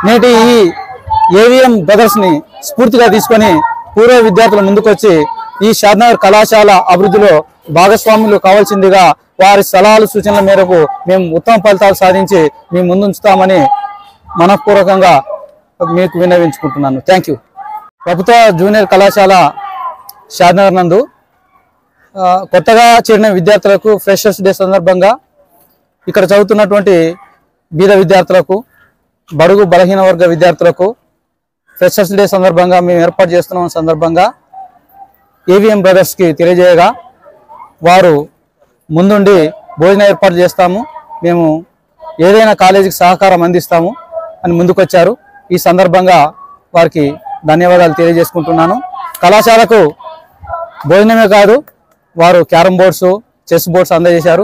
నేటి ఈ AVM brothers ని స్ఫూర్తిగా తీసుకొని పూర్వ విద్యార్థుల ముందుకొచ్చి ఈ షాద్నగర్ కళాశాల అభివృద్ధిలో భాగస్వాములు కావాల్సిందిగా వారి సలహాలు సూచనల మేరకు మేము ఉత్తమ ఫలితాలు సాధించి మేము ముందుంచుతామని మనఃపూర్వకంగా మీకు విన్నవించుకుంటున్నాను. Thank you. ప్రభుత్వ జూనియర్ కళాశాల షాద్నగర్ నందు కొత్తగా చేరిన విద్యార్థులకు ఫ్రెషర్స్ డే సందర్భంగా ఇక్కడ చదువుతున్నటువంటి బీద విద్యార్థులకు, బడుగు బలహీన వర్గ విద్యార్థులకు ఫ్రెషర్స్ డే సందర్భంగా మేము ఏర్పాటు చేస్తున్న సందర్భంగా ఏవిఎం బ్రదర్స్కి తెలియజేయగా వారు ముందుండి భోజనం ఏర్పాటు చేస్తాము, మేము ఏదైనా కాలేజీకి సహకారం అందిస్తాము అని ముందుకొచ్చారు. ఈ సందర్భంగా వారికి ధన్యవాదాలు తెలియజేసుకుంటున్నాను. కళాశాలకు భోజనమే కాదు, వారు క్యారమ్ బోర్డ్స్, చెస్ బోర్డ్స్ అందజేశారు.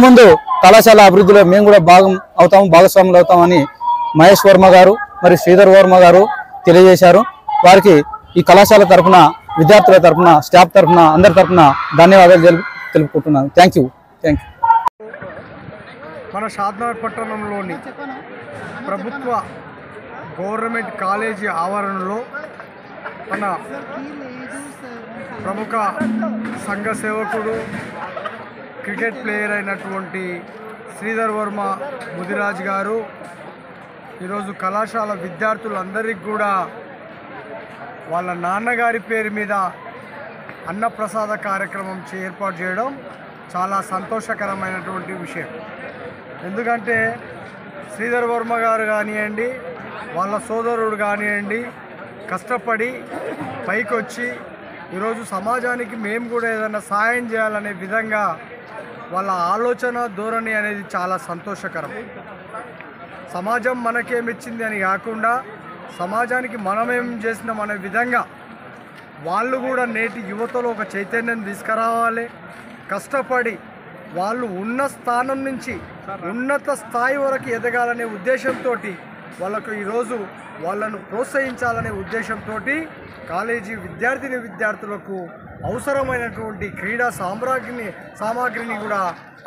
ముందు కళాశాల అభివృద్ధిలో మేము కూడా భాగస్వాములు అవుతామని మహేష్ వర్మ గారు మరియు శ్రీధర్ వర్మ గారు తెలియజేశారు. వారికి ఈ కళాశాల తరఫున, విద్యార్థుల తరఫున, స్టాఫ్ తరఫున, అందరి తరఫున ధన్యవాదాలు తెలుపుకుంటున్నాను. Thank you. మన షాద్నగర్ పట్టణంలోని ప్రభుత్వ గవర్నమెంట్ కాలేజీ ఆవరణలో మన ప్రముఖ సంఘ సేవకుడు, క్రికెట్ ప్లేయర్ అయినటువంటి శ్రీధర్ వర్మ ముదిరాజ్ గారు ఈరోజు కళాశాల విద్యార్థులందరికీ కూడా వాళ్ళ నాన్నగారి పేరు మీద అన్నప్రసాద కార్యక్రమం ఏర్పాటు చేయడం చాలా సంతోషకరమైనటువంటి విషయం. ఎందుకంటే శ్రీధర్ వర్మ గారు కానివ్వండి, వాళ్ళ సోదరుడు కానివ్వండి, కష్టపడి పైకొచ్చి ఈరోజు సమాజానికి మేము కూడా ఏదైనా సాయం చేయాలనే విధంగా వాళ్ళ ఆలోచన ధోరణి అనేది చాలా సంతోషకరం. సమాజం మనకేమిచ్చింది అని కాకుండా సమాజానికి మనమేం చేసినాం అనే విధంగా వాళ్ళు కూడా నేటి యువతలో ఒక చైతన్యం తీసుకురావాలి. కష్టపడి వాళ్ళు ఉన్న స్థానం నుంచి ఉన్నత స్థాయి వరకు ఎదగాలనే ఉద్దేశంతో వాళ్ళకు ఈరోజు వాళ్ళను ప్రోత్సహించాలనే ఉద్దేశంతో కాలేజీ విద్యార్థులకు అవసరమైనటువంటి క్రీడా సామాగ్రిని కూడా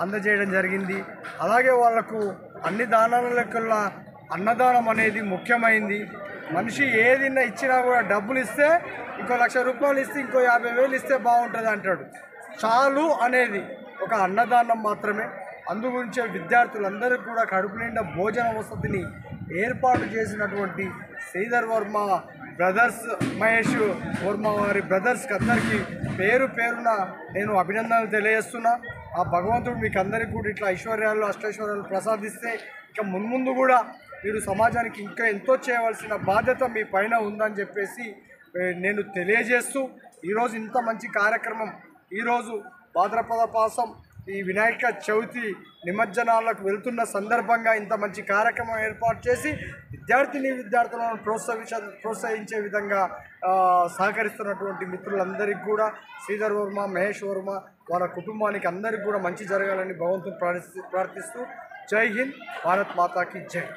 అందజేయడం జరిగింది. అలాగే వాళ్లకు అన్ని దానాల లెక్కల్లో అన్నదానం అనేది ముఖ్యమైంది. మనిషి ఏదిన్నా ఇచ్చినా కూడా డబ్బులు ఇస్తే ఇంకో 1,00,000 రూపాయలు ఇస్తే ఇంకో 50,000 ఇస్తే బాగుంటుంది అంటాడు. చాలు అనేది ఒక అన్నదానం మాత్రమే. అందుగురించే విద్యార్థులందరికీ కూడా కడుపు నిండా భోజన వసతిని ఏర్పాటు చేసినటువంటి శ్రీధర్ వర్మ బ్రదర్స్, మహేష్ వర్మ వారి బ్రదర్స్కి అందరికీ పేరున నేను అభినందనలు తెలియజేస్తున్నా. ఆ భగవంతుడు మీకు అందరికీ కూడా ఇట్లా అష్టైశ్వర్యాలు ప్రసాదిస్తే ఇక మున్ముందు కూడా మీరు సమాజానికి ఇంకా ఎంతో చేయవలసిన బాధ్యత మీ పైన ఉందని చెప్పేసి నేను తెలియజేస్తూ, ఈరోజు ఇంత మంచి కార్యక్రమం, ఈరోజు భాద్రపద మాసం ఈ వినాయక చవితి నిమజ్జనాలకు వెళ్తున్న సందర్భంగా ఇంత మంచి కార్యక్రమం ఏర్పాటు చేసి విద్యార్థులను ప్రోత్సహించే విధంగా సహకరిస్తున్నటువంటి మిత్రులందరికీ కూడా శ్రీధర్ వర్మ, మహేష్ వర్మ, వాళ్ళ కుటుంబానికి అందరికీ కూడా మంచి జరగాలని భగవంతుని ప్రార్థిస్తూ జై హింద్, భారత్ మాతాకి జై.